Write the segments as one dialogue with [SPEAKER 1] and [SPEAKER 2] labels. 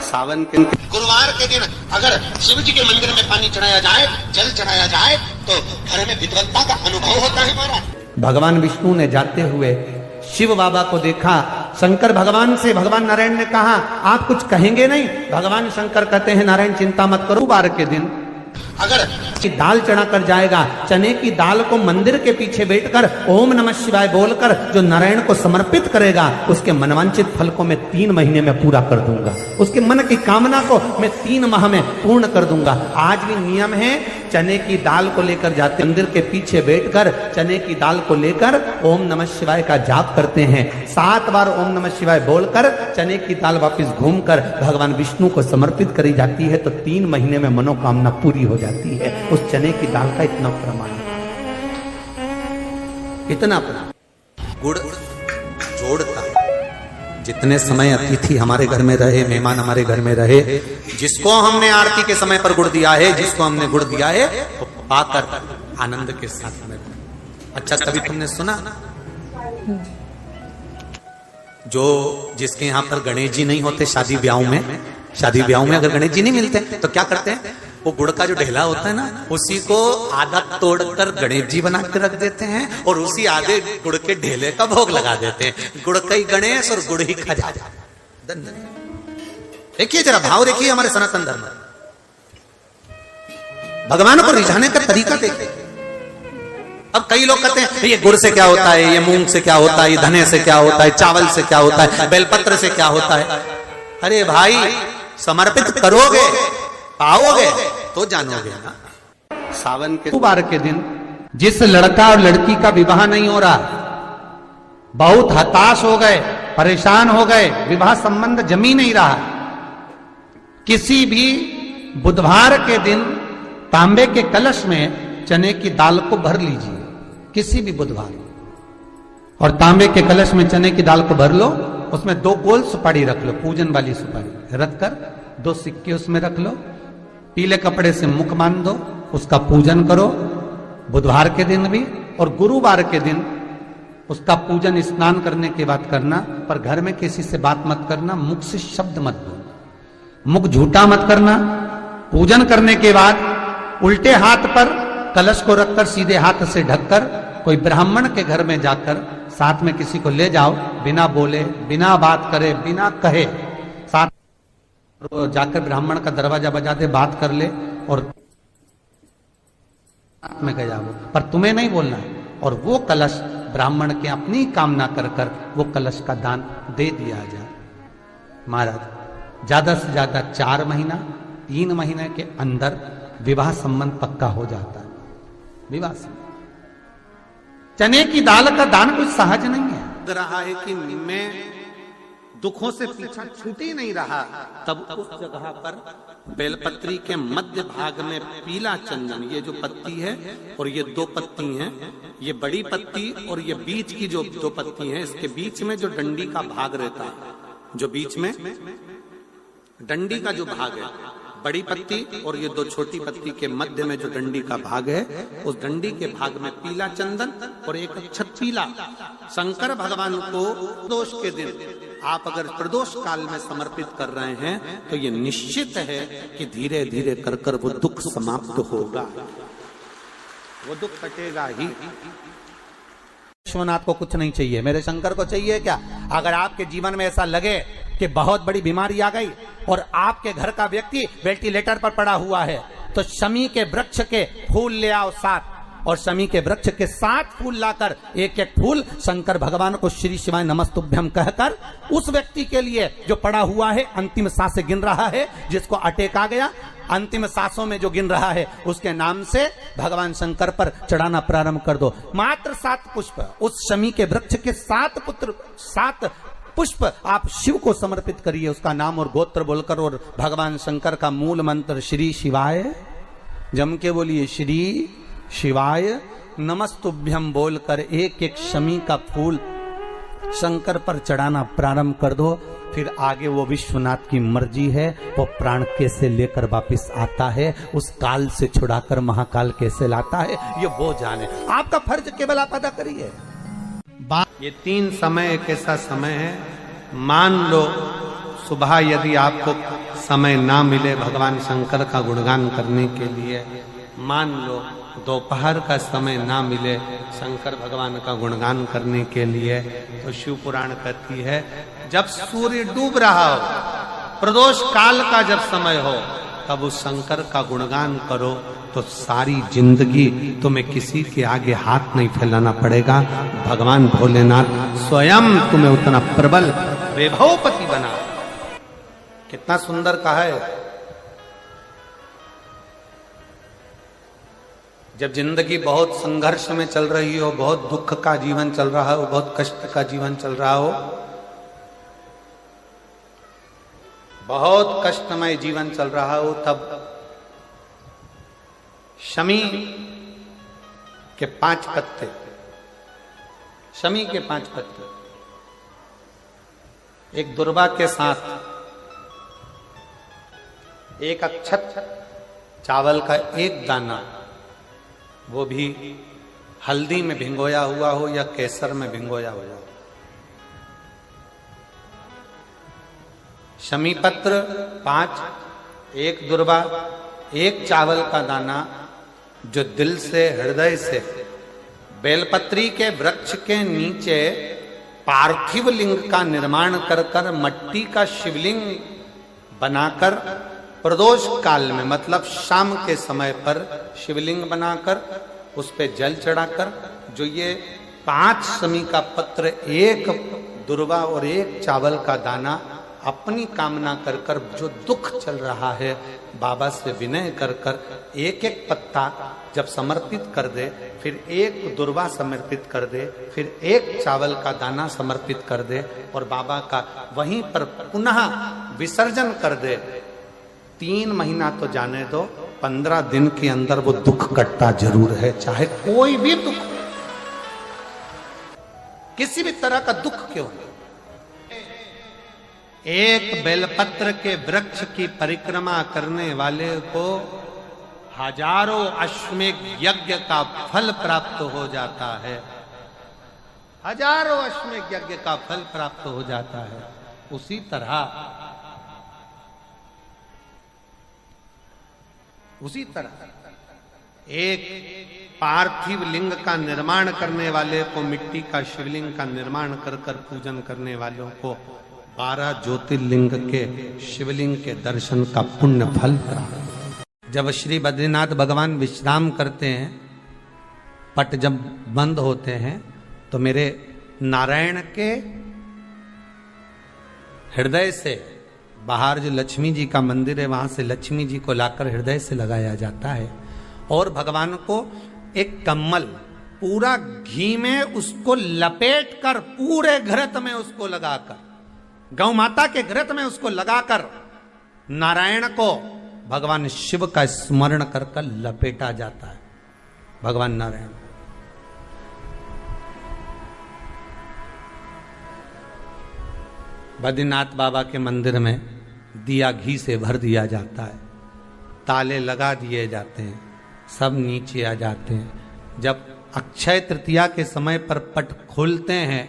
[SPEAKER 1] सावन के
[SPEAKER 2] गुरुवार के दिन अगर शिव जी के मंदिर में पानी चढ़ाया जाए, जल चढ़ाया जाए, तो घर में विद्वत्ता का अनुभव होता है महाराज।
[SPEAKER 1] भगवान विष्णु ने जाते हुए शिव बाबा को देखा। शंकर भगवान से, भगवान नारायण ने कहा आप कुछ कहेंगे नहीं? भगवान शंकर कहते हैं नारायण चिंता मत करो, गुरुवार के दिन
[SPEAKER 2] अगर
[SPEAKER 1] दाल चढ़ा कर जाएगा, चने की दाल को मंदिर के पीछे बैठकर ओम नमः शिवाय बोलकर जो नारायण को समर्पित करेगा, उसके मनवांचित फल को मैं 3 महीने में पूरा कर दूंगा, उसके मन की कामना को मैं 3 माह में पूर्ण कर दूंगा। आज भी नियम है, चने की दाल को लेकर जाते मंदिर के पीछे बैठकर चने की दाल को लेकर ओम नमः शिवाय का जाप करते हैं। 7 बार ओम नमः शिवाय बोलकर चने की दाल वापस घूमकर भगवान विष्णु को समर्पित करी जाती है, तो 3 महीने में मनोकामना पूरी हो जाती है। उस चने की दाल का इतना प्रमाण है, इतना प्रमाण। गुड़ जोड़ता है। जितने समय अतिथि हमारे घर में रहे, मेहमान हमारे घर में रहे, जिसको हमने आरती के समय पर गुड़ दिया है, जिसको हमने गुड़ दिया है, वो पाकर आनंद के साथ में। अच्छा, कभी तुमने सुना जो जिसके यहाँ पर गणेश जी नहीं होते, शादी ब्याह में अगर गणेश जी नहीं मिलते तो क्या करते हैं, वो गुड़ का जो ढेला होता है ना, उसी को आधा तोड़कर गणेश जी बना के रख देते हैं और उसी आधे गुड़ के ढेले का भोग लगा देते हैं। गुड़ का ही गणेश और गुड़ ही खजा। देखिए जरा भाव देखिए हमारे सनातन धर्म, भगवान को रिझाने का तरीका देखिए। अब कई लोग कहते हैं ये गुड़ से क्या होता है, ये मूंग से क्या होता है, ये धने से क्या होता है, चावल से क्या होता है, बेलपत्र से क्या होता है। अरे भाई, समर्पित करोगे, पाओगे तो जानोगे ना। सावन के गुरुवार के दिन जिस लड़का और लड़की का विवाह नहीं हो रहा, बहुत हताश हो गए, परेशान हो गए, विवाह संबंध जमी नहीं रहा, किसी भी बुधवार के दिन तांबे के कलश में चने की दाल को भर लीजिए, किसी भी बुधवार, और तांबे के कलश में चने की दाल को भर लो, उसमें 2 गोल सुपारी रख लो, पूजन वाली सुपारी रख कर 2 सिक्के उसमें रख लो, पीले कपड़े से मुख बांध दो, उसका पूजन करो बुधवार के दिन भी, और गुरुवार के दिन उसका पूजन स्नान करने के बाद करना। पर घर में किसी से बात मत करना, मुख से शब्द मत बोलना, मुख झूठा मत करना। पूजन करने के बाद उल्टे हाथ पर कलश को रखकर सीधे हाथ से ढककर कोई ब्राह्मण के घर में जाकर साथ में किसी को ले जाओ, बिना बोले, बिना बात करे, बिना कहे, साथ जाकर ब्राह्मण का दरवाजा बजा दे, बात कर ले और में गया वो, पर तुम्हें नहीं बोलना है। और वो कलश ब्राह्मण के अपनी कामना कर कर वो कलश का दान दे दिया जाए। महाराज, ज्यादा से ज्यादा 4 महीना 3 महीने के अंदर विवाह संबंध पक्का हो जाता है। विवाह संबंध, चने की दाल का दान कुछ सहज नहीं है। रहा है कि मैं दुखों से पीछा छूट ही नहीं रहा, तब उस जगह पर बेलपत्री के मध्य भाग में पीला चंदन, ये जो पत्ती है और ये 2 पत्ती हैं, ये बड़ी पत्ती और ये बीच की जो 2 पत्ती हैं, इसके बीच में जो डंडी का भाग रहता है, जो बीच में डंडी का जो भाग है, बड़ी पत्ती और ये 2 छोटी पत्ती के मध्य में जो डंडी का भाग है, उस डंडी के भाग में पीला चंदन और एक अक्षत पीला। शंकर भगवान को प्रदोष के दिन आप अगर प्रदोष काल में समर्पित कर रहे हैं, तो ये निश्चित है कि धीरे धीरे कर कर वो दुख समाप्त होगा, वो दुख कटेगा ही। विश्वनाथ को कुछ नहीं चाहिए, मेरे शंकर को चाहिए क्या? अगर आपके जीवन में ऐसा लगे कि बहुत बड़ी बीमारी आ गई और आपके घर का व्यक्ति वेंटिलेटर पर पड़ा हुआ है, तो शमी के वृक्ष के फूल ले आओ 7, और शमी के वृक्ष के 7 फूल लाकर एक एक फूल शंकर भगवान को श्री शिवाय नमस्तुभ्यम कहकर उस व्यक्ति के लिए जो पड़ा हुआ है, अंतिम सांसें गिन रहा है, जिसको अटैक आ गया, अंतिम सांसों में जो गिन रहा है, उसके नाम से भगवान शंकर पर चढ़ाना प्रारंभ कर दो। मात्र 7 पुष्प, उस शमी के वृक्ष के 7 पुष्प आप शिव को समर्पित करिए, उसका नाम और गोत्र बोलकर, और भगवान शंकर का मूल मंत्र श्री शिवाय, जम के बोलिए श्री शिवाय नमस्तुभ्यम बोलकर एक एक शमी का फूल शंकर पर चढ़ाना प्रारंभ कर दो। फिर आगे वो विश्वनाथ की मर्जी है, वो प्राण कैसे लेकर वापिस आता है, उस काल से छुड़ाकर महाकाल कैसे लाता है, ये वो जाने। आपका फर्ज केवल आप अदा करिए। ये 3 समय एक ऐसा समय है, मान लो सुबह यदि आपको समय ना मिले भगवान शंकर का गुणगान करने के लिए, मान लो दोपहर का समय ना मिले शंकर भगवान का गुणगान करने के लिए, तो शिव पुराण कहती है जब सूर्य डूब रहा हो, प्रदोष काल का जब समय हो, तब उस शंकर का गुणगान करो तो सारी जिंदगी तुम्हें किसी के आगे हाथ नहीं फैलाना पड़ेगा। भगवान भोलेनाथ स्वयं तुम्हें उतना प्रबल वैभवपति बना। कितना सुंदर कहा है। जब जिंदगी बहुत संघर्ष में चल रही हो, बहुत दुख का जीवन चल रहा हो, बहुत कष्ट का जीवन चल रहा हो, बहुत कष्टमय जीवन चल रहा हो, तब शमी के 5 पत्ते, शमी के 5 पत्ते, एक दुर्वा के साथ एक अक्षत चावल का एक दाना, वो भी हल्दी में भिंगोया हुआ हो या केसर में भिंगोया हुआ हो, शमी पत्र 5, एक दुर्वा, एक चावल का दाना, जो दिल से हृदय से बेलपत्री के वृक्ष के नीचे पार्थिव लिंग का निर्माण कर कर मट्टी का शिवलिंग बनाकर प्रदोष काल में, मतलब शाम के समय पर शिवलिंग बनाकर उस पे जल चढ़ाकर, जो ये 5 शमी का पत्र, एक दुर्वा और एक चावल का दाना, अपनी कामना कर कर, जो दुख चल रहा है बाबा से विनय कर कर एक एक पत्ता जब समर्पित कर दे, फिर एक दुर्वा समर्पित कर दे, फिर एक चावल का दाना समर्पित कर दे और बाबा का वहीं पर पुनः विसर्जन कर दे, 3 महीना तो जाने दो, 15 दिन के अंदर वो दुख कटता जरूर है, चाहे कोई भी दुख, किसी भी तरह का दुख क्यों हो। एक बेलपत्र के वृक्ष की परिक्रमा करने वाले को हजारों अश्वमेघ यज्ञ का फल प्राप्त हो जाता है, हजारों अश्वमेघ यज्ञ का फल प्राप्त हो जाता है। उसी तरह एक पार्थिव लिंग का निर्माण करने वाले को, मिट्टी का शिवलिंग का निर्माण कर कर पूजन करने वालों को 12 ज्योतिर्लिंग के शिवलिंग के दर्शन का पुण्य फल प्राप्त। जब श्री बद्रीनाथ भगवान विश्राम करते हैं, पट जब बंद होते हैं, तो मेरे नारायण के हृदय से बाहर जो लक्ष्मी जी का मंदिर है, वहां से लक्ष्मी जी को लाकर हृदय से लगाया जाता है और भगवान को एक कम्मल पूरा घी में उसको लपेट कर, पूरे घृत में उसको लगाकर, गौ माता के घृत में उसको लगाकर नारायण को भगवान शिव का स्मरण कर कर लपेटा जाता है। भगवान नारायण बद्रीनाथ बाबा के मंदिर में दिया घी से भर दिया जाता है, ताले लगा दिए जाते हैं, सब नीचे आ जाते हैं। जब अक्षय तृतीया के समय पर पट खोलते हैं,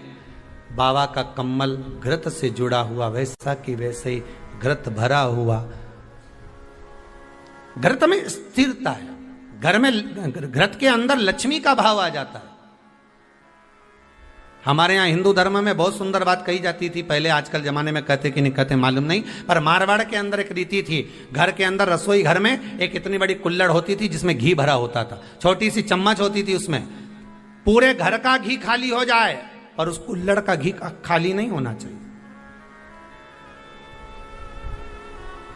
[SPEAKER 1] बाबा का कम्मल घृत से जुड़ा हुआ वैसा कि वैसे ही घृत भरा हुआ, घृत में स्थिरता है, घर में घृत के अंदर लक्ष्मी का भाव आ जाता है। हमारे यहाँ हिंदू धर्म में बहुत सुंदर बात कही जाती थी पहले, आजकल जमाने में कहते कि नहीं कहते मालूम नहीं, पर मारवाड़ के अंदर एक रीति थी, घर के अंदर रसोई घर में एक इतनी बड़ी कुल्हड़ होती थी जिसमें घी भरा होता था, छोटी सी चम्मच होती थी, उसमें पूरे घर का घी खाली हो जाए पर उस कुल्हड़ का घी खाली नहीं होना चाहिए।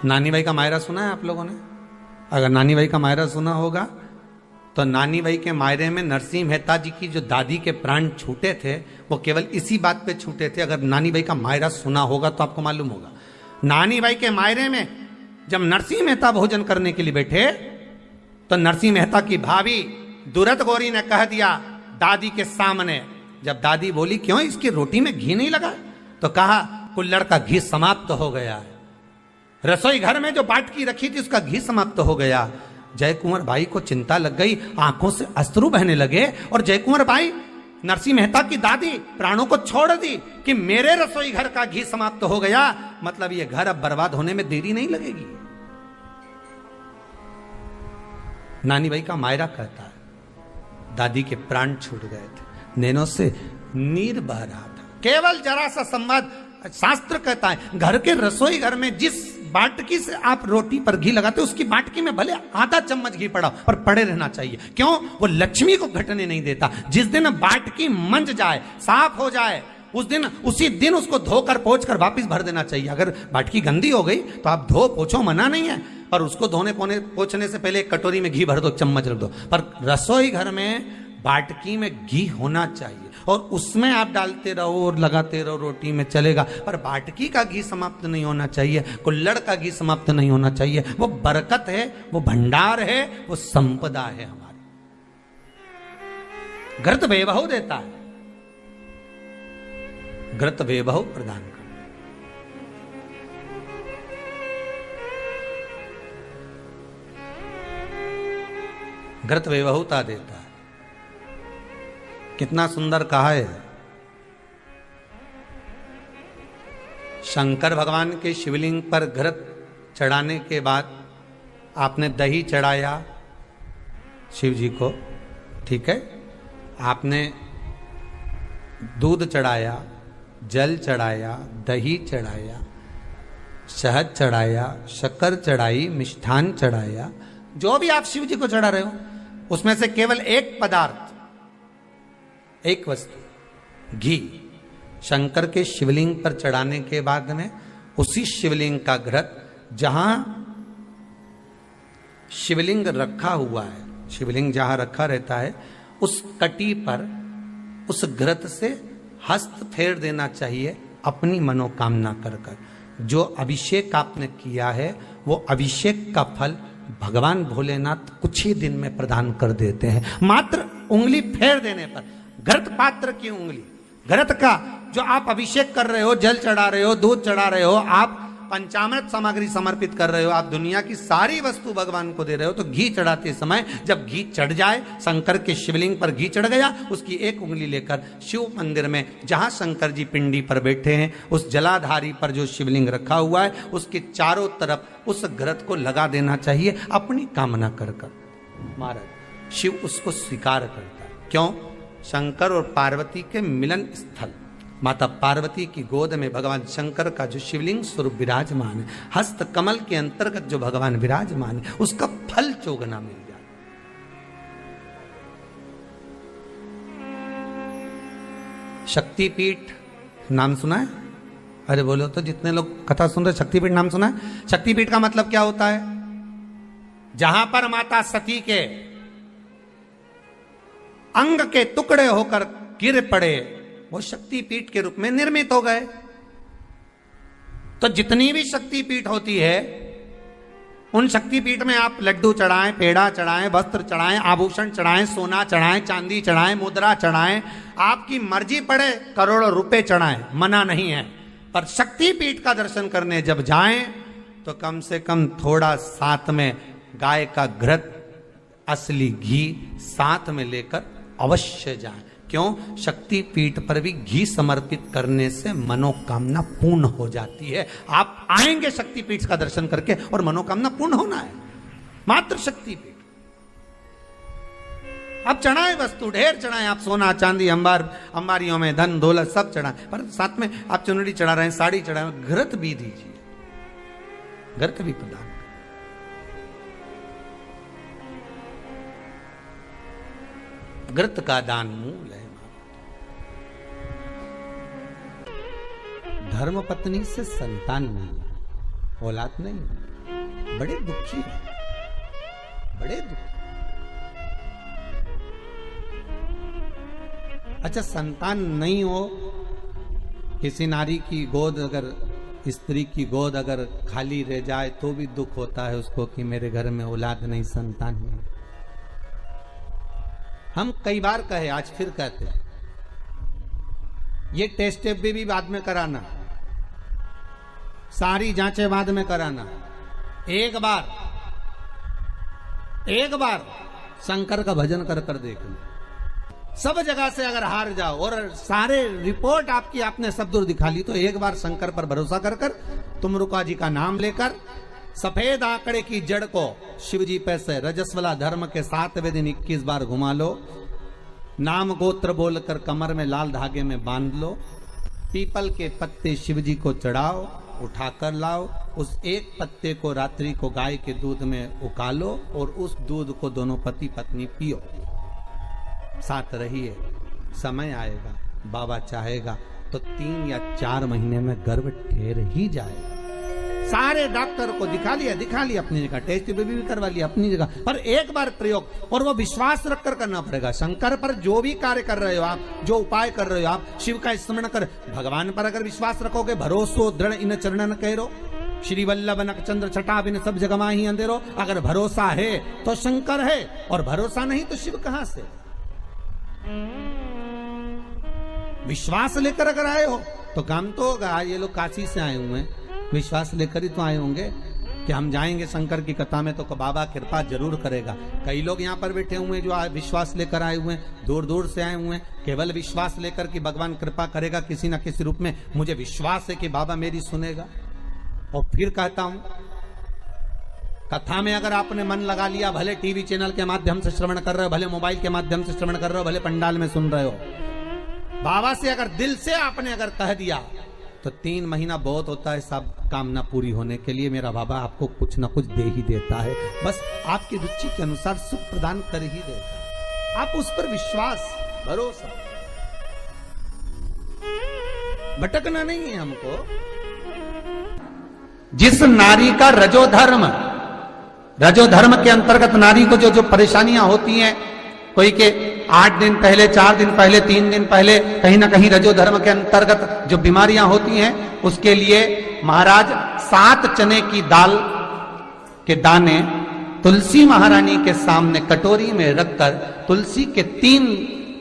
[SPEAKER 1] नानी भाई का मायरा सुना है आप लोगों ने? अगर नानी भाई का मायरा सुना होगा तो नानी भाई के मायरे में नरसिंह मेहता जी की जो दादी के प्राण छूटे थे, वो केवल इसी बात पे छूटे थे। अगर नानी भाई का मायरा सुना होगा तो आपको मालूम होगा, नानी भाई के मायरे में जब नरसिंह मेहता भोजन करने के लिए बैठे तो नरसिंह मेहता की भाभी दुरत गौरी ने कह दिया दादी के सामने, जब दादी बोली क्यों इसकी रोटी में घी नहीं लगा, तो कहा कुल्हड़ का घी समाप्त हो गया है, रसोई घर में जो बाटकी रखी थी उसका घी समाप्त हो गया। जय कुंवर भाई को चिंता लग गई, आंखों से अश्रु बहने लगे और जय कुंवर भाई नरसिंह मेहता की दादी प्राणों को छोड़ दी कि मेरे रसोई घर का घी समाप्त हो गया, मतलब ये घर अब बर्बाद होने में देरी नहीं लगेगी। नानी भाई का मायरा कहता है, दादी के प्राण छूट गए थे, नैनों से नीर बह रहा था, केवल जरा सा संवाद। शास्त्र कहता है घर के रसोई घर में जिस बाटकी से आप रोटी पर घी लगाते हो उसकी बाटकी में भले आधा चम्मच घी पड़ा पर पड़े रहना चाहिए। क्यों? वो लक्ष्मी को घटने नहीं देता। जिस दिन बाटकी मंज जाए, साफ हो जाए, उसी दिन उसको धोकर पोंछ कर वापस भर देना चाहिए। अगर बाटकी गंदी हो गई तो आप धो पोछो, मना नहीं है, पर उसको पोंछने से पहले एक कटोरी में घी भर दो, चम्मच रख दो। पर रसोई घर में बाटकी में घी होना चाहिए और उसमें आप डालते रहो और लगाते रहो, रोटी में चलेगा, पर बाटकी का घी समाप्त नहीं होना चाहिए, कुल्हड़ का घी समाप्त नहीं होना चाहिए। वो बरकत है, वो भंडार है, वो संपदा है हमारी। घृत वैभव देता है, घृत वैभव प्रदान कर। घृत वैभवता देता है। कितना सुंदर कहा है। शंकर भगवान के शिवलिंग पर घृत चढ़ाने के बाद आपने दही चढ़ाया शिव जी को, ठीक है, आपने दूध चढ़ाया, जल चढ़ाया, दही चढ़ाया, शहद चढ़ाया, शक्कर चढ़ाई, मिष्ठान चढ़ाया, जो भी आप शिव जी को चढ़ा रहे हो उसमें से केवल एक पदार्थ, एक वस्तु, घी, शंकर के शिवलिंग पर चढ़ाने के बाद में उसी शिवलिंग का घृत, जहां शिवलिंग रखा हुआ है, शिवलिंग जहां रखा रहता है उस कटी पर उस घृत से हस्त फेर देना चाहिए अपनी मनोकामना कर कर। जो अभिषेक आपने किया है वो अभिषेक का फल भगवान भोलेनाथ कुछ ही दिन में प्रदान कर देते हैं। मात्र उंगली फेर देने पर, घृत पात्र की उंगली, घृत का जो आप अभिषेक कर रहे हो, जल चढ़ा रहे हो, दूध चढ़ा रहे हो, आप पंचामृत सामग्री समर्पित कर रहे हो, आप दुनिया की सारी वस्तु भगवान को दे रहे हो, तो घी चढ़ाते समय जब घी चढ़ जाए, शंकर के शिवलिंग पर घी चढ़ गया, उसकी एक उंगली लेकर शिव मंदिर में जहां शंकर जी पिंडी पर बैठे हैं उस जलाधारी पर जो शिवलिंग रखा हुआ है उसके चारों तरफ उस घृत को लगा देना चाहिए अपनी कामना कर कर। महाराज शिव उसको स्वीकार करता है। क्यों? शंकर और पार्वती के मिलन स्थल, माता पार्वती की गोद में भगवान शंकर का जो शिवलिंग स्वरूप विराजमान है, हस्त कमल के अंतर्गत जो भगवान विराजमान है, उसका फल चौगुना मिल जाए। शक्तिपीठ नाम सुना है? अरे बोलो तो, जितने लोग कथा सुन रहे, शक्तिपीठ नाम सुना है? शक्तिपीठ का मतलब क्या होता है? जहां पर माता सती के अंग के टुकड़े होकर गिर पड़े वो शक्तिपीठ के रूप में निर्मित हो गए। तो जितनी भी शक्तिपीठ होती है उन शक्तिपीठ में आप लड्डू चढ़ाएं, पेड़ा चढ़ाएं, वस्त्र चढ़ाएं, आभूषण चढ़ाएं, सोना चढ़ाएं, चांदी चढ़ाएं, मुद्रा चढ़ाएं, आपकी मर्जी पड़े करोड़ों रुपए चढ़ाएं, मना नहीं है। पर शक्तिपीठ का दर्शन करने जब जाएं तो कम से कम थोड़ा साथ में गाय का घृत, असली घी साथ में लेकर अवश्य जाएं। क्यों? शक्तिपीठ पर भी घी समर्पित करने से मनोकामना पूर्ण हो जाती है। आप आएंगे शक्तिपीठ का दर्शन करके और मनोकामना पूर्ण होना है। मात्र शक्तिपीठ। आप चढ़ाएं वस्तु, ढेर चढ़ाएं, आप सोना चांदी अंबारियों में धन दौलत सब चढ़ाएं, पर साथ में आप चुनरी चढ़ा रहे हैं, साड़ी चढ़ा रहे हैं, घृत भी दीजिए, घृत भी प्रदान। घृत का दान मूल है। धर्म पत्नी से संतान नहीं, औलाद नहीं, बड़े दुखी है, बड़े दुखी। अच्छा, संतान नहीं हो, किसी नारी की गोद, अगर स्त्री की गोद अगर खाली रह जाए तो भी दुख होता है उसको कि मेरे घर में औलाद नहीं, संतान नहीं। हम कई बार कहे, आज फिर कहते हैं, ये टेस्ट भी बाद में कराना, सारी जांचें बाद में कराना। एक बार शंकर का भजन कर कर देखना, सब जगह से अगर हार जाओ और सारे रिपोर्ट आपकी आपने सब दूर दिखा ली, तो एक बार शंकर पर भरोसा कर कर तुमरुका जी का नाम लेकर सफेद आंकड़े की जड़ को शिव जी पे से रजस्वला धर्म के 7वें दिन 21 बार घुमा लो, नाम गोत्र बोलकर कमर में लाल धागे में बांध लो, पीपल के पत्ते शिव जी को चढ़ाओ, उठाकर लाओ, उस एक पत्ते को रात्रि को गाय के दूध में उकालो और उस दूध को दोनों पति पत्नी पियो, साथ रहिए। समय आएगा, बाबा चाहेगा तो 3 या 4 महीने में गर्भ ठहर ही जाएगा। सारे डॉक्टर को दिखा लिया अपनी जगह, टेस्ट भी करवा लिया अपनी जगह, पर एक बार प्रयोग, और वो विश्वास रखकर करना पड़ेगा। शंकर पर जो भी कार्य कर रहे हो आप, जो उपाय कर रहे हो आप, शिव का स्मरण कर, भगवान पर अगर विश्वास रखोगे, भरोसो दृढ़ इन चरणन कहो, श्री वल्लभ नक चंद्र छटा बिन सब जगमा ही अंधेरो। अगर भरोसा है तो शंकर है, और भरोसा नहीं तो शिव कहां से। विश्वास लेकर अगर आए हो तो काम तो होगा। ये लोग काशी से आए हुए हैं, विश्वास लेकर ही तो आए होंगे कि हम जाएंगे शंकर की कथा में तो बाबा कृपा जरूर करेगा। कई लोग यहाँ पर बैठे हुए हैं जो विश्वास लेकर आए हुए हैं, दूर दूर से आए हुए हैं, केवल विश्वास लेकर कि भगवान कृपा करेगा किसी न किसी रूप में, मुझे विश्वास है कि बाबा मेरी सुनेगा। और फिर कहता हूं, कथा में अगर आपने मन लगा लिया, भले टीवी चैनल के माध्यम से श्रवण कर रहे हो, भले मोबाइल के माध्यम से श्रवण कर रहे हो, भले पंडाल में सुन रहे हो, बाबा से अगर दिल से आपने अगर कह दिया तो 3 महीना बहुत होता है सब कामना पूरी होने के लिए। मेरा बाबा आपको कुछ ना कुछ दे ही देता है, बस आपकी रुचि के अनुसार सुख प्रदान कर ही देता है। आप उस पर विश्वास, भरोसा, भटकना नहीं है हमको। जिस नारी का रजोधर्म के अंतर्गत नारी को जो परेशानियां होती हैं, कोई के 8 दिन पहले, 4 दिन पहले, 3 दिन पहले कहीं ना कहीं रजोधर्म के अंतर्गत जो बीमारियां होती हैं, उसके लिए महाराज 7 चने की दाल के दाने तुलसी महारानी के सामने कटोरी में रखकर तुलसी के 3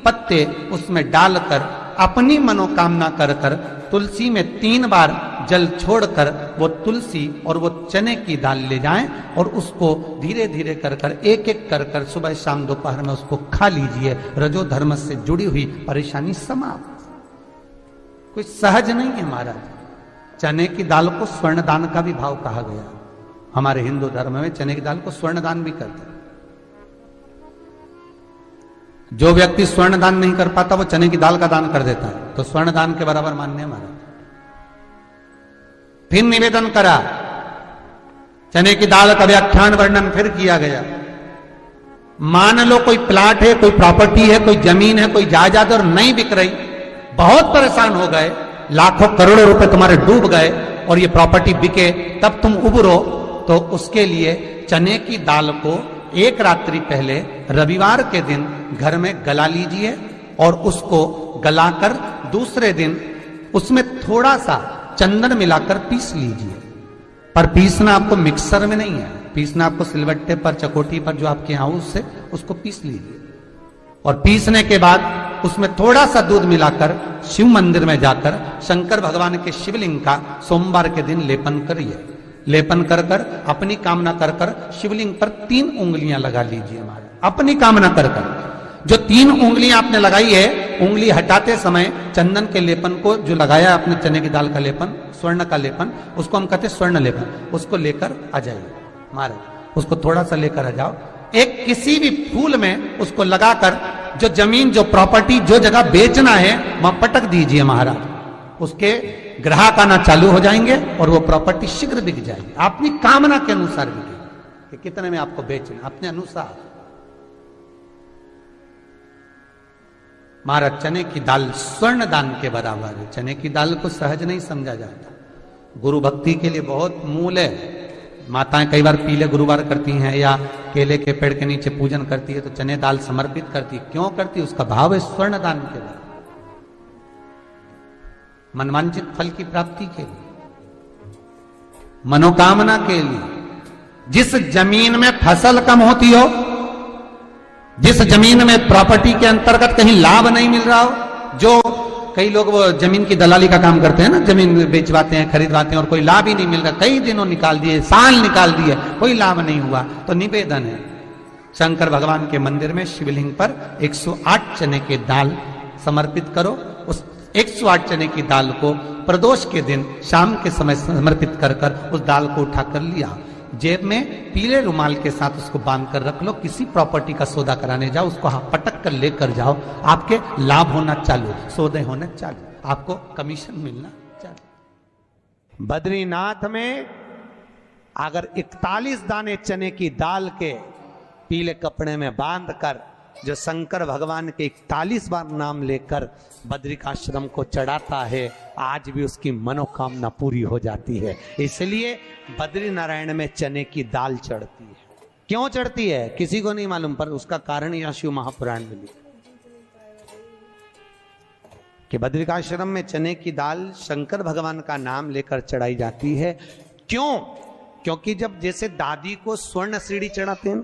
[SPEAKER 1] पत्ते उसमें डालकर अपनी मनोकामना कर कर तुलसी में 3 बार जल छोड़कर वो तुलसी और वो चने की दाल ले जाएं और उसको धीरे धीरे कर कर एक एक कर कर सुबह शाम दोपहर में उसको खा लीजिए। रजो धर्म से जुड़ी हुई परेशानी समाप्त। कोई सहज नहीं है महाराज। चने की दाल को स्वर्ण दान का भी भाव कहा गया। हमारे हिंदू धर्म में चने की दाल को स्वर्ण दान भी करते हैं। जो व्यक्ति स्वर्ण दान नहीं कर पाता वो चने की दाल का दान कर देता है, तो स्वर्ण दान के बराबर मान्य महाराज। फिर निवेदन करा, चने की दाल का व्याख्यान वर्णन फिर किया गया। मान लो कोई प्लाट है, कोई प्रॉपर्टी है, कोई जमीन है, कोई जायदाद और नहीं बिक रही, बहुत परेशान हो गए, लाखों करोड़ों रुपए तुम्हारे डूब गए और ये प्रॉपर्टी बिके, तब तुम उबरो, तो उसके लिए चने की दाल को एक रात्रि पहले रविवार के दिन घर में गला लीजिए और उसको गलाकर दूसरे दिन उसमें थोड़ा सा चंदन मिलाकर पीस लीजिए। पर पीसना आपको मिक्सर में नहीं है, पीसना आपको सिलबट्टे पर, चकोटी पर जो आपके यहाँ उससे उसको पीस लीजिए। और पीसने के बाद उसमें थोड़ा सा दूध मिलाकर शिव मंदिर में जाकर शंकर भगवान के शिवलिंग का सोमवार के दिन लेपन करिए। लेपन कर कर अपनी कामना कर कर शिवलिंग पर 3 उंगलियां लगा लीजिए महाराज, अपनी कामना कर कर। जो 3 उंगलियां आपने लगाई है, उंगली हटाते समय चंदन के लेपन को जो लगाया आपने, चने की दाल का लेपन, स्वर्ण का लेपन, उसको हम कहते हैं स्वर्ण लेपन, उसको लेकर आ जाइए महाराज। उसको थोड़ा सा लेकर आ जाओ, एक किसी भी फूल में उसको लगाकर जो जमीन, जो प्रॉपर्टी, जो जगह बेचना है वहां पटक दीजिए महाराज। उसके ग्राहक आना चालू हो जाएंगे और वो प्रॉपर्टी शीघ्र बिक जाएगी। अपनी कामना के अनुसार बिकेगी कि कितने में आपको बेचना, अपने अनुसार। महाराज चने की दाल स्वर्ण दान के बराबर है। चने की दाल को सहज नहीं समझा जाता, गुरु भक्ति के लिए बहुत मूल है। माताएं कई बार पीले गुरुवार करती हैं या केले के पेड़ के नीचे पूजन करती है तो चने दाल समर्पित करती है। क्यों करती है? उसका भाव है स्वर्ण दान के बराबर, मनवांचित फल की प्राप्ति के लिए, मनोकामना के लिए। जिस जमीन में फसल कम होती हो, जिस जमीन में प्रॉपर्टी के अंतर्गत कहीं लाभ नहीं मिल रहा हो, जो कई लोग वो जमीन की दलाली का काम करते हैं ना, जमीन बेचवाते हैं, खरीदवाते हैं और कोई लाभ ही नहीं मिल रहा, कई दिनों निकाल दिए, साल निकाल दिए, कोई लाभ नहीं हुआ, तो निवेदन है शंकर भगवान के मंदिर में शिवलिंग पर 108 चने के दाल समर्पित करो। उस 108 चने की दाल को प्रदोष के दिन शाम के समय समर्पित कर कर उस दाल को उठाकर लिया, जेब में पीले रुमाल के साथ उसको बांध कर रख लो। किसी प्रॉपर्टी का सौदा कराने जाओ, उसको पटक कर लेकर जाओ, आपके लाभ होना चालू, सौदे होने चालू, आपको कमीशन मिलना चालू। बद्रीनाथ में अगर 41 दाने चने की दाल के पीले कपड़े में बांध कर जो शंकर भगवान के 41 बार नाम लेकर बद्रिकाश्रम को चढ़ाता है, आज भी उसकी मनोकामना पूरी हो जाती है। इसलिए बद्री नारायण में चने की दाल चढ़ती है। क्यों चढ़ती है किसी को नहीं मालूम, पर उसका कारण यह शिव महापुराण में लिखा कि बद्रिकाश्रम में चने की दाल शंकर भगवान का नाम लेकर चढ़ाई जाती है। क्यों? क्योंकि जब जैसे दादी को स्वर्ण सीढ़ी चढ़ाते हैं,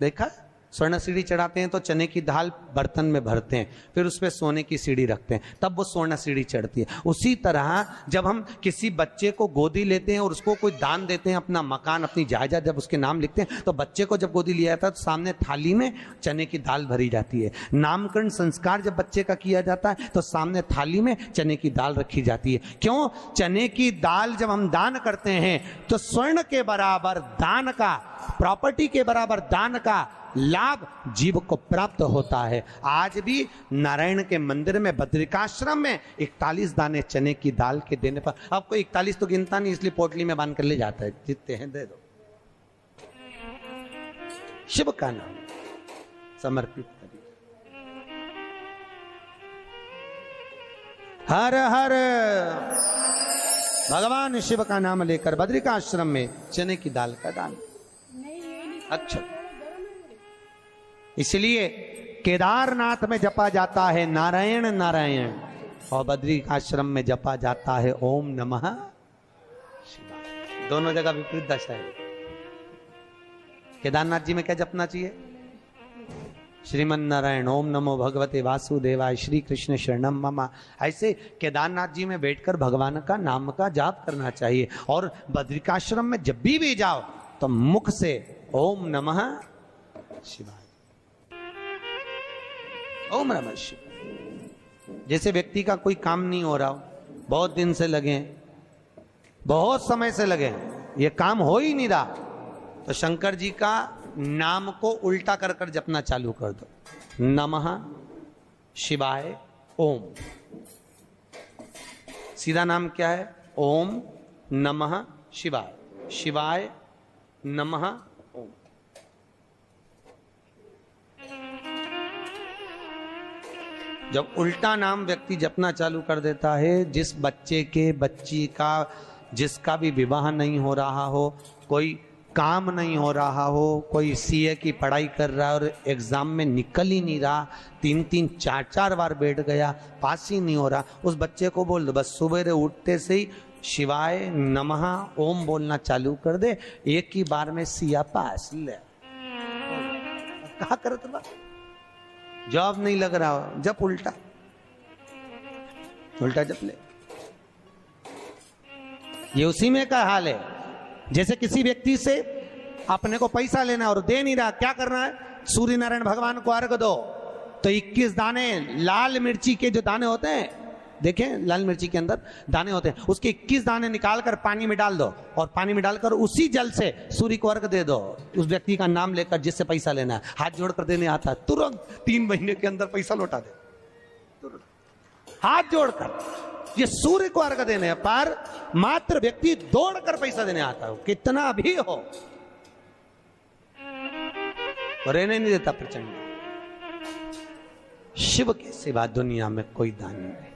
[SPEAKER 1] देखा स्वर्ण सीढ़ी चढ़ाते हैं तो चने की दाल बर्तन में भरते हैं, फिर उस पर सोने की सीढ़ी रखते हैं, तब वो स्वर्ण सीढ़ी चढ़ती है। उसी तरह जब हम किसी बच्चे को गोदी लेते हैं और उसको कोई दान देते हैं, अपना मकान अपनी जायदाद जब उसके नाम लिखते हैं, तो बच्चे को जब गोदी लिया जाता है तो सामने थाली में चने की दाल भरी जाती है। नामकरण संस्कार जब बच्चे का किया जाता है तो सामने थाली में चने की दाल रखी जाती है। क्यों? चने की दाल जब हम दान करते हैं तो स्वर्ण के बराबर दान का, प्रॉपर्टी के बराबर दान का लाभ जीव को प्राप्त होता है। आज भी नारायण के मंदिर में बद्रिकाश्रम में 41 दाने चने की दाल के देने पर, आपको 41 तो गिनता नहीं इसलिए पोटली में बांध कर ले जाता है, जितने हैं दे दो, शिव का नाम समर्पित करिए। हर हर भगवान शिव का नाम लेकर बद्रिकाश्रम में चने की दाल का दान। अच्छा, इसलिए केदारनाथ में जपा जाता है नारायण नारायण और बद्रिकाश्रम में जपा जाता है ओम नमः शिवाय। दोनों जगह विपरीत दशा है। केदारनाथ जी में क्या जपना चाहिए? श्रीमन नारायण ओम नमो भगवते वासुदेवाय श्री कृष्ण शरणम मम। ऐसे केदारनाथ जी में बैठकर भगवान का नाम का जाप करना चाहिए। और बद्रिकाश्रम में जब भी जाओ तो मुख से ओम नमः शिवाय, ओम नमः शिवाय। जैसे व्यक्ति का कोई काम नहीं हो रहा हो, बहुत दिन से लगे, बहुत समय से लगे, ये काम हो ही नहीं रहा, तो शंकर जी का नाम को उल्टा कर कर जपना चालू कर दो। नमः शिवाय ओम। सीधा नाम क्या है? ओम नमः शिवाय, शिवाय नमः ओम। जब उल्टा नाम व्यक्ति जपना चालू कर देता है, जिस बच्चे के, बच्ची का, जिसका भी विवाह नहीं हो रहा हो, कोई काम नहीं हो रहा हो, कोई सीए की पढ़ाई कर रहा है और एग्जाम में निकल ही नहीं रहा, 3-3 4-4 बार बैठ गया, पास ही नहीं हो रहा, उस बच्चे को बोल दो बस सुबह उठते से ही शिवाय नमः ओम बोलना चालू कर दे, एक ही बार में सिया पास ले। कहा करत बा, जॉब नहीं लग रहा हो, जब उल्टा उल्टा जब ले। ये उसी में का हाल है। जैसे किसी व्यक्ति से अपने को पैसा लेना और दे नहीं रहा, क्या करना है? सूर्य नारायण भगवान को अर्घ दो। तो 21 दाने लाल मिर्ची के जो दाने होते हैं, देखें लाल मिर्ची के अंदर दाने होते हैं, उसके 21 दाने निकालकर पानी में डाल दो और पानी में डालकर उसी जल से सूर्य को अर्घ दे दो। उस व्यक्ति का नाम लेकर जिससे पैसा लेना है, हाथ जोड़कर देने आता है, तुरंत 3 महीने के अंदर पैसा लौटा दे, तुरंत हाथ जोड़कर। ये सूर्य को अर्घ देने पर मात्र व्यक्ति दौड़कर पैसा देने आता है, कितना भी हो, रहने नहीं देता प्रचंड। शिव के सिवा दुनिया में कोई दानी नहीं,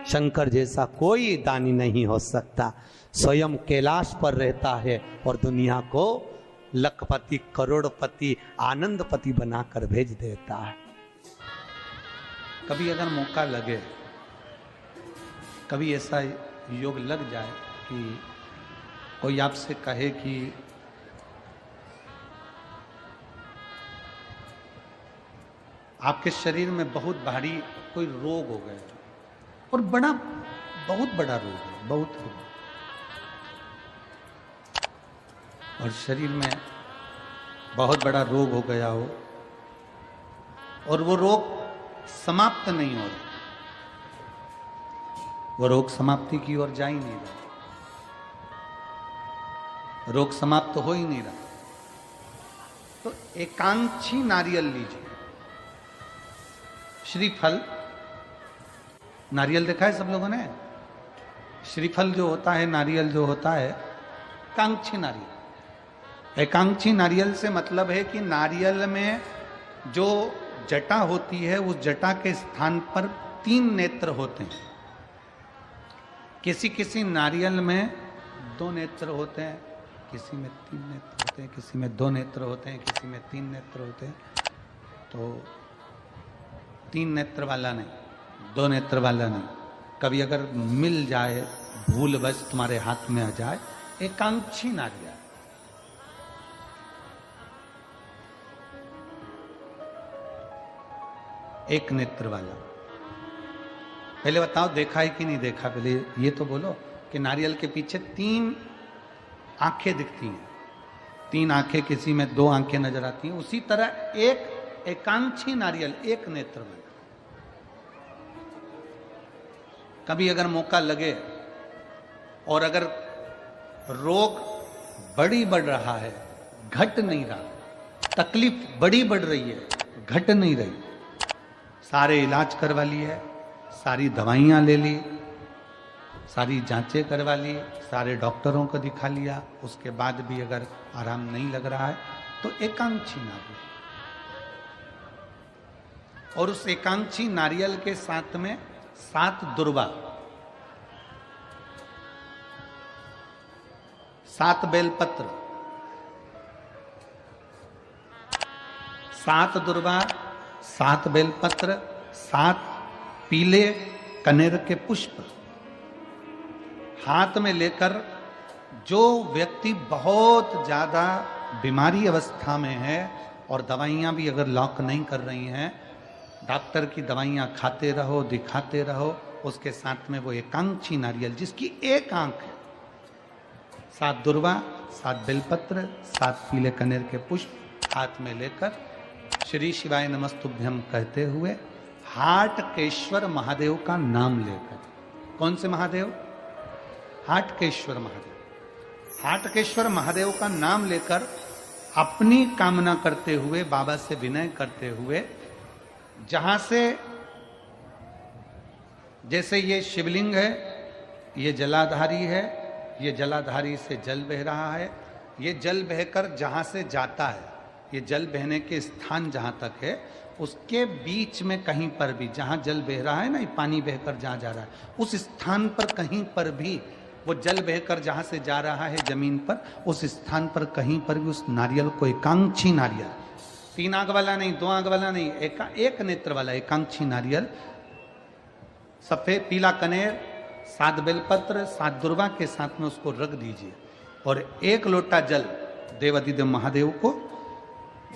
[SPEAKER 1] शंकर जैसा कोई दानी नहीं हो सकता। स्वयं कैलाश पर रहता है और दुनिया को लखपति, करोड़पति, आनंदपति बनाकर भेज देता है। कभी अगर मौका लगे, कभी ऐसा योग लग जाए कि कोई आपसे कहे कि आपके शरीर में बहुत भारी कोई रोग हो गया और बहुत बड़ा रोग है, बहुत रोग, और शरीर में बहुत बड़ा रोग हो गया हो और वो रोग समाप्त नहीं हो रहा, वो रोग समाप्ति की ओर जा ही नहीं रहा, रोग समाप्त हो ही नहीं रहा, तो एकांक्षी नारियल लीजिए। श्रीफल, नारियल देखा है सब लोगों ने? श्रीफल जो होता है, नारियल जो होता है, एकांक्षी नारियल। एकांक्षी नारियल से मतलब है कि नारियल में जो जटा होती है उस जटा के स्थान पर 3 नेत्र होते हैं। किसी किसी नारियल में 2 नेत्र होते हैं, किसी में 3 नेत्र होते हैं, किसी में 2 नेत्र होते हैं, किसी में 3 नेत्र होते हैं। तो 3 नेत्र वाला नहीं, 2 नेत्र वाला नहीं, कभी अगर मिल जाए, भूलवश तुम्हारे हाथ में आ जाए, एकांक्षी नारियल। एक नेत्र वाला। पहले बताओ देखा है कि नहीं देखा? पहले ये तो बोलो कि नारियल के पीछे 3 आंखें दिखती हैं, 3 आंखें, किसी में 2 आंखें नजर आती हैं। उसी तरह एक एकांक्षी नारियल, एक नेत्र वाला। कभी अगर मौका लगे और अगर रोग बढ़ रहा है, घट नहीं रहा, तकलीफ बढ़ रही है, घट नहीं रही, सारे इलाज करवा लिए, सारी दवाइयाँ ले ली, सारी जांचें करवा ली, सारे डॉक्टरों को दिखा लिया, उसके बाद भी अगर आराम नहीं लग रहा है तो एकांक्षी नारियल। और उस एकांक्षी नारियल के साथ में 7 दुर्वा, 7 बेलपत्र, 7 दुर्वा, 7 बेलपत्र, 7 पीले कनेर के पुष्प हाथ में लेकर, जो व्यक्ति बहुत ज्यादा बीमारी अवस्था में है और दवाइयां भी अगर लॉक नहीं कर रही हैं, डॉक्टर की दवाइयां खाते रहो, दिखाते रहो, उसके साथ में वो एकांक्षी नारियल जिसकी एक आंख है, 7 दुर्वा, 7 बेलपत्र, 7 पीले कनेर के पुष्प हाथ में लेकर श्री शिवाय नमस्तुभ्यम कहते हुए हाटकेश्वर महादेव का नाम लेकर। कौन से महादेव? हाटकेश्वर महादेव। हाटकेश्वर महादेव का नाम लेकर अपनी कामना करते हुए, बाबा से विनय करते हुए, जहां से, जैसे ये शिवलिंग है, ये जलाधारी है, ये जलाधारी से जल बह रहा है, ये जल बहकर जहां से जाता है, ये जल बहने के स्थान जहां तक है, उसके बीच में कहीं पर भी, जहां जल बह रहा है ना, ये पानी बहकर जहां जा रहा है, उस स्थान पर कहीं पर भी, वो जल बहकर जहां से जा रहा है जमीन पर, उस स्थान पर कहीं पर भी उस नारियल को, एकांक्षी नारियल, 3 आंख वाला नहीं, 2 आंख वाला नहीं, एक नेत्र वाला एकांक्षी नारियल, सफेद पीला कनेर, 7 बेलपत्र, 7 दुर्वा के साथ में उसको रख दीजिए और 1 लोटा जल देवाधिदेव महादेव को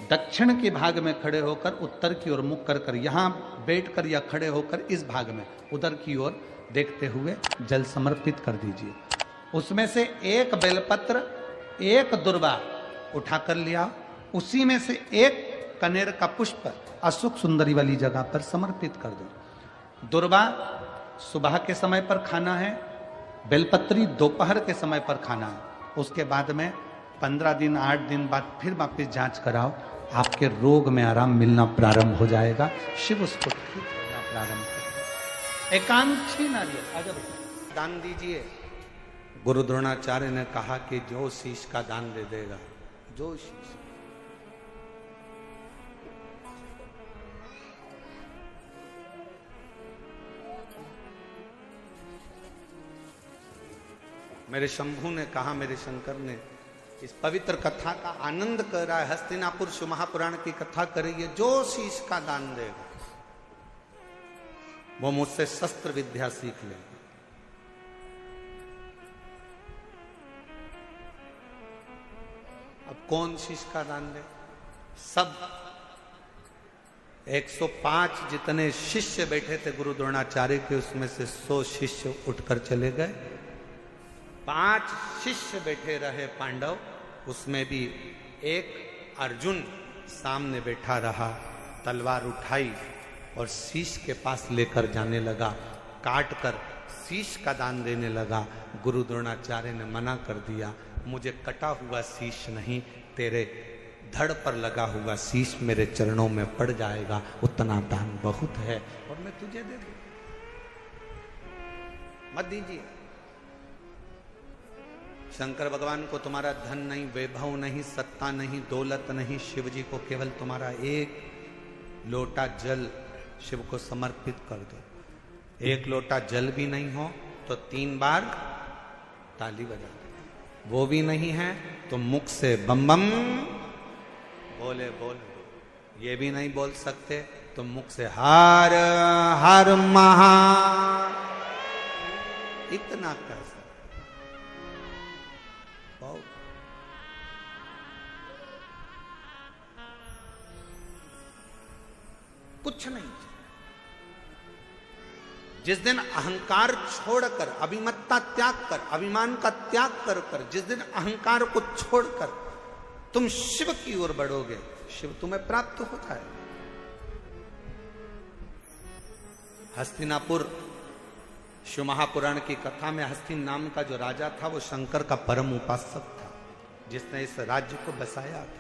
[SPEAKER 1] दक्षिण के भाग में खड़े होकर, उत्तर की ओर मुख कर यहां बैठकर या खड़े होकर इस भाग में उधर की ओर देखते हुए जल समर्पित कर दीजिए। उसमें से 1 बेलपत्र, 1 दुर्वा उठा कर लिया, उसी में से 1 कनेर का पुष्प अशोक सुंदरी वाली जगह पर समर्पित कर दो। दुर्वा सुबह के समय पर खाना है, बेलपत्री दोपहर के समय पर खाना है। उसके बाद में 15 दिन 8 दिन बाद फिर वापस जांच कराओ, आपके रोग में आराम मिलना प्रारंभ हो जाएगा, शिव उसको ठीक करना प्रारंभ करेगा। एकांक्षी नारियल आगे दान दीजिए। गुरु द्रोणाचार्य ने कहा कि जो शीश का दान दे देगा, जो शीश, मेरे शंभू ने कहा, मेरे शंकर ने, इस पवित्र कथा का आनंद कर रहा है, हस्तिनापुर शिव महापुराण की कथा करिए, जो शीश का दान देगा वो मुझसे शस्त्र विद्या सीख लेगा। अब कौन शीश का दान दे? सब 105 जितने शिष्य बैठे थे गुरु द्रोणाचार्य के, उसमें से 100 शिष्य उठकर चले गए। 5 शिष्य बैठे रहे पांडव, उसमें भी एक अर्जुन सामने बैठा रहा, तलवार उठाई और शीश के पास लेकर जाने लगा, काट कर शीश का दान देने लगा। गुरु द्रोणाचार्य ने मना कर दिया, मुझे कटा हुआ शीश नहीं, तेरे धड़ पर लगा हुआ शीश मेरे चरणों में पड़ जाएगा, उतना दान बहुत है और मैं तुझे दे दूं, मत दीजिए। शंकर भगवान को तुम्हारा धन नहीं, वैभव नहीं, सत्ता नहीं, दौलत नहीं, शिव जी को केवल तुम्हारा एक लोटा जल शिव को समर्पित कर दो। एक लोटा जल भी नहीं हो तो 3 बार ताली बजा दो, वो भी नहीं है तो मुख से बम बम बोले बोले, ये भी नहीं बोल सकते तो मुख से हर हर महा, इतना कर सकते, बहुत। कुछ नहीं। जिस दिन अहंकार छोड़कर, अभिमत्ता त्याग कर, अभिमान का त्याग कर, जिस दिन अहंकार को छोड़कर तुम शिव की ओर बढ़ोगे, शिव तुम्हें प्राप्त होता है। हस्तिनापुर शिव महापुराण की कथा में हस्तिन नाम का जो राजा था वो शंकर का परम उपासक था, जिसने इस राज्य को बसाया था।